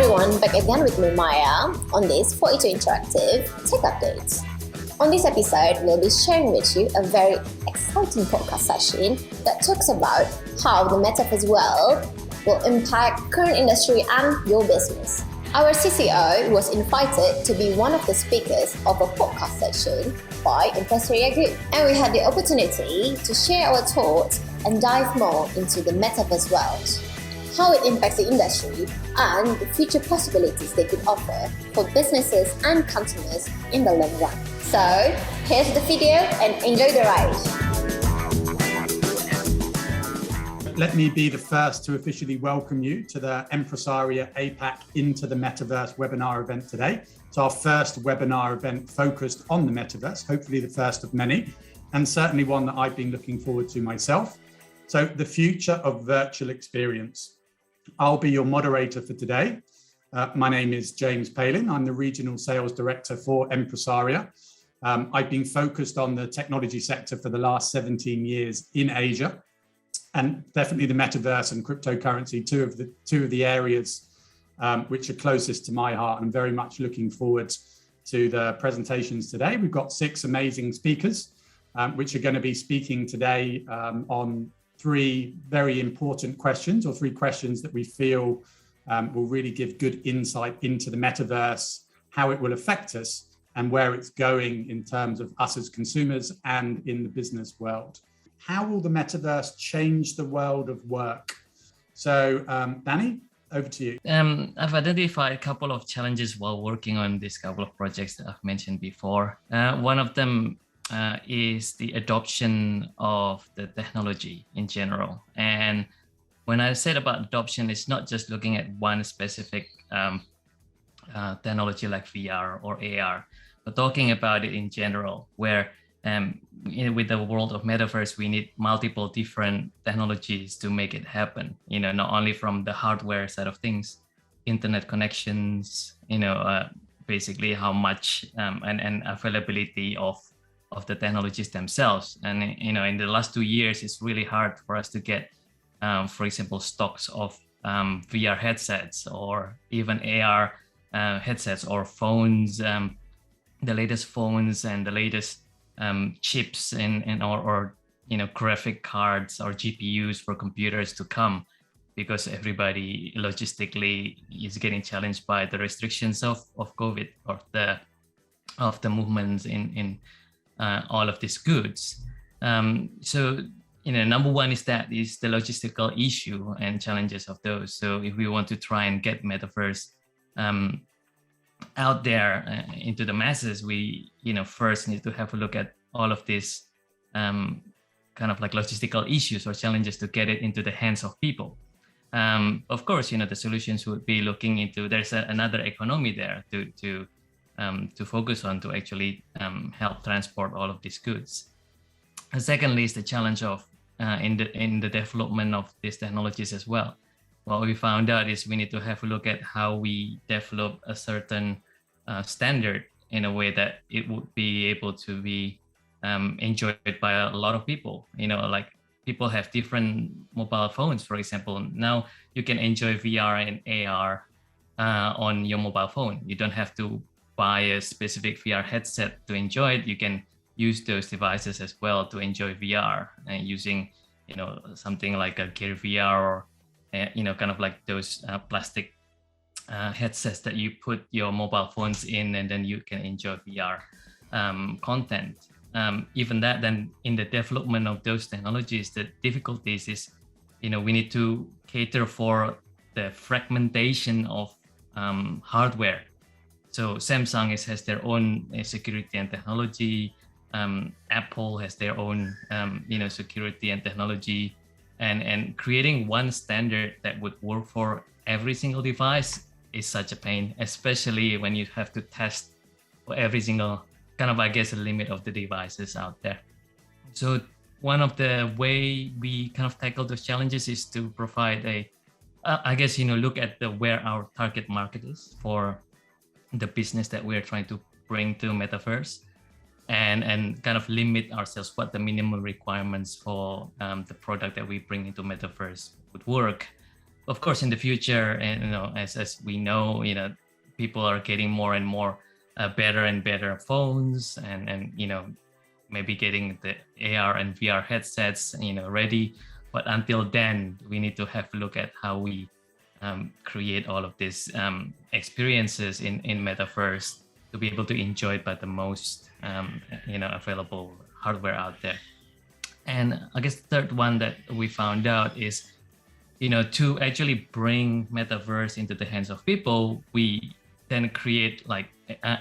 everyone, back again with me Maya on this 42 Interactive Tech Updates. On this episode, we'll be sharing with you a very exciting podcast session that talks about how the metaverse world will impact current industry and your business. Our CCO was invited to be one of the speakers of a podcast session by Empresaria Group, and we had the opportunity to share our thoughts and dive more into the metaverse world, how it impacts the industry, and the future possibilities they could offer for businesses and consumers in the long run. So, here's the video and enjoy the ride. Let me be the first to officially welcome you to the Empresaria APAC Into the Metaverse webinar event today. It's our first webinar event focused on the metaverse, hopefully the first of many, and certainly one that I've been looking forward to myself. So the future of virtual experience. I'll be your moderator for today. My name is James Palin. I'm the Regional Sales Director for Empresaria. I've been focused on the technology sector for the last 17 years in Asia, and definitely the metaverse and cryptocurrency, two of the areas which are closest to my heart. I'm very much looking forward to the presentations today. We've got 6 amazing speakers, which are going to be speaking today on 3 very important questions, or 3 questions that we feel will really give good insight into the metaverse, how it will affect us, and where it's going in terms of us as consumers and in the business world. How will the metaverse change the world of work? So, Danny, over to you. I've identified a couple of challenges while working on this couple of projects that I've mentioned before. One of them is the adoption of the technology in general. And when I said about adoption, it's not just looking at one specific technology like VR or AR, but talking about it in general, where with the world of metaverse, we need multiple different technologies to make it happen. Not only from the hardware side of things, internet connections, basically how much and availability of the technologies themselves. And in the last 2 years, it's really hard for us to get, for example, stocks of VR headsets or even AR headsets or phones, the latest phones and the latest chips or graphic cards or GPUs for computers to come, because everybody logistically is getting challenged by the restrictions of COVID, or of the movements in all of these goods. So number one is the logistical issue and challenges of those. So if we want to try and get metaverse out there into the masses, we first need to have a look at all of these kind of like logistical issues or challenges to get it into the hands of people. Of course, the solutions would be looking into, there's another economy there to focus on, to actually help transport all of these goods. And secondly is the challenge of in the development of these technologies as well. What we found out is we need to have a look at how we develop a certain standard in a way that it would be able to be enjoyed by a lot of people. Like people have different mobile phones, for example. Now you can enjoy VR and AR on your mobile phone. You don't have to buy a specific VR headset to enjoy it. You can use those devices as well to enjoy VR, and using something like a Gear VR or kind of like those plastic headsets that you put your mobile phones in, and then you can enjoy VR content. Even that, then in the development of those technologies, the difficulties is, we need to cater for the fragmentation of hardware. So Samsung has their own security and technology. Apple has their own, security and technology. And creating one standard that would work for every single device is such a pain, especially when you have to test for every single kind of, a limit of the devices out there. So one of the way we kind of tackle those challenges is to provide look at where our target market is for the business that we're trying to bring to metaverse, and kind of limit ourselves what the minimum requirements for the product that we bring into metaverse would work. of course, in the future, and as we know, people are getting more and more better and better phones, and maybe getting the AR and VR headsets ready. But until then, we need to have a look at how we create all of these experiences in metaverse to be able to enjoy it by the most available hardware out there. And I guess the third one that we found out is, to actually bring metaverse into the hands of people, we then create like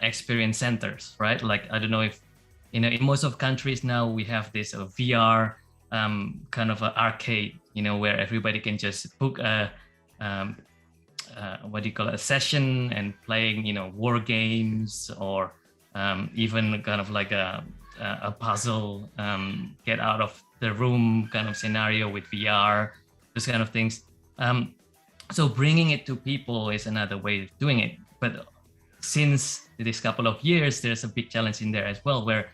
experience centers, right? Like, I don't know if, in most of countries now, we have this VR kind of an arcade, where everybody can just book a a session and playing, war games, or even kind of like a puzzle, get out of the room kind of scenario with VR, those kind of things. So bringing it to people is another way of doing it. But since this couple of years, there's a big challenge in there as well, where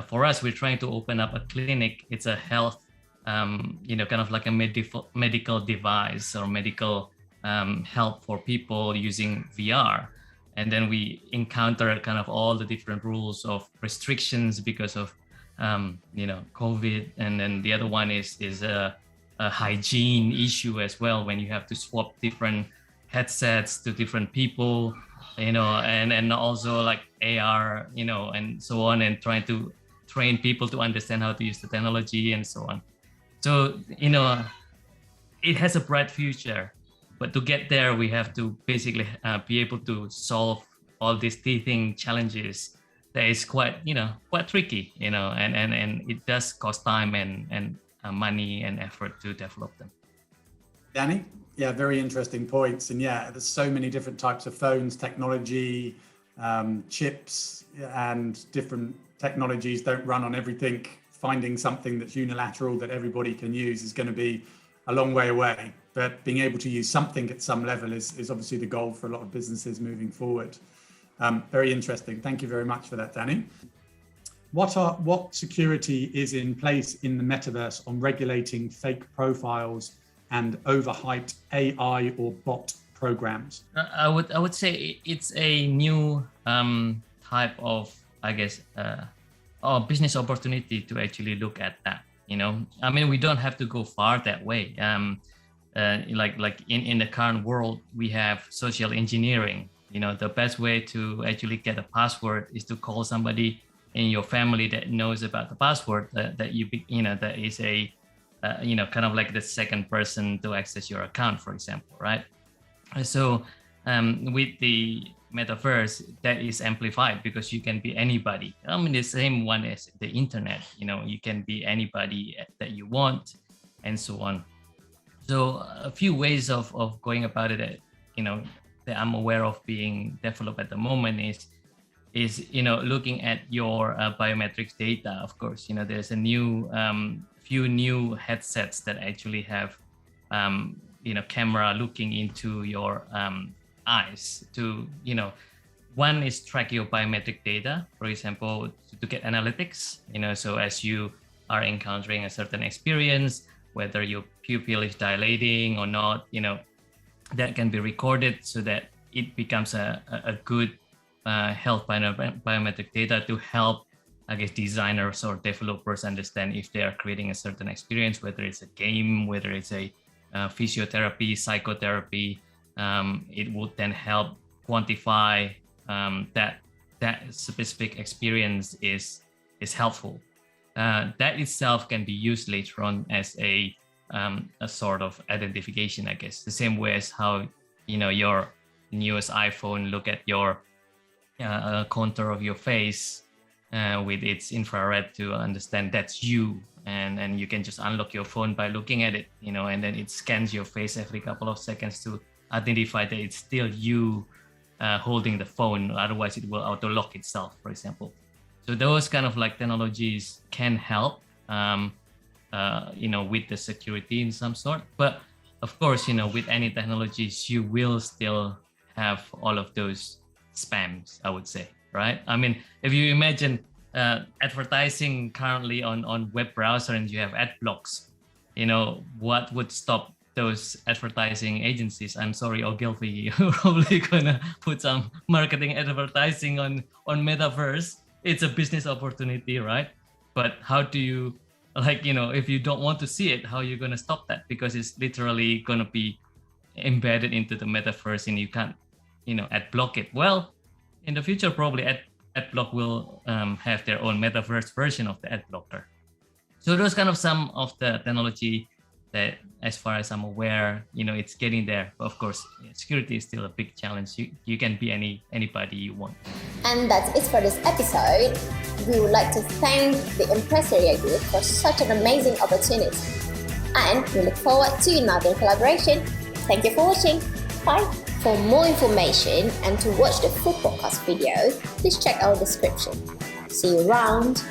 for us, we're trying to open up a clinic. It's a health, kind of like a medical device or medical help for people using VR. And then we encounter kind of all the different rules of restrictions because of, COVID. And then the other one is a hygiene issue as well, when you have to swap different headsets to different people, and also like AR, and so on, and trying to train people to understand how to use the technology and so on. So, it has a bright future, but to get there, we have to basically be able to solve all these teething challenges. That is quite tricky, and it does cost time and money and effort to develop them. Danny? Yeah, very interesting points. And yeah, there's so many different types of phones, technology, chips, and different technologies don't run on everything. Finding something that's unilateral that everybody can use is going to be a long way away. But being able to use something at some level is obviously the goal for a lot of businesses moving forward. Very interesting. Thank you very much for that, Danny. What security is in place in the metaverse on regulating fake profiles and overhyped AI or bot programs? I would say it's a new type of, I guess, business opportunity to actually look at that. I mean, we don't have to go far that way. Like in the current world, we have social engineering. The best way to actually get a password is to call somebody in your family that knows about the password that that is a kind of like the second person to access your account, for example, right? So with the metaverse, that is amplified because you can be anybody. I mean, the same one as the internet, you can be anybody that you want, and so on. So a few ways of going about it that, that I'm aware of being developed at the moment is looking at your biometrics data. Of course, there's a few new headsets that actually have camera looking into your eyes to one is track your biometric data, for example, to get analytics, so as you are encountering a certain experience, whether your pupil is dilating or not, that can be recorded so that it becomes a good health biometric data to help, I guess, designers or developers understand if they are creating a certain experience, whether it's a game, whether it's a physiotherapy, psychotherapy. It would then help quantify that specific experience is helpful. That itself can be used later on as a sort of identification, I guess, the same way as how your newest iPhone look at your contour of your face with its infrared to understand that's you, and you can just unlock your phone by looking at it, and then it scans your face every couple of seconds to identify that it's still you holding the phone. Otherwise, it will auto lock itself, for example. So those kind of like technologies can help, with the security in some sort. But of course, with any technologies, you will still have all of those spams, I would say, right? I mean, if you imagine advertising currently on web browser and you have ad blocks, what would stop those advertising agencies, I'm sorry, Ogilvy, you're probably gonna put some marketing advertising on metaverse. It's a business opportunity, right? But how do you, like, if you don't want to see it, how are you gonna stop that? Because it's literally gonna be embedded into the metaverse, and you can't, ad block it. Well, in the future, probably ad block will have their own metaverse version of the ad blocker. So those kind of some of the technology that, as far as I'm aware, it's getting there. But of course, security is still a big challenge. You can be anybody you want. And that's it for this episode. We would like to thank the Empresaria Group for such an amazing opportunity. And we look forward to another collaboration. Thank you for watching. Bye. For more information and to watch the full podcast video, please check our description. See you around.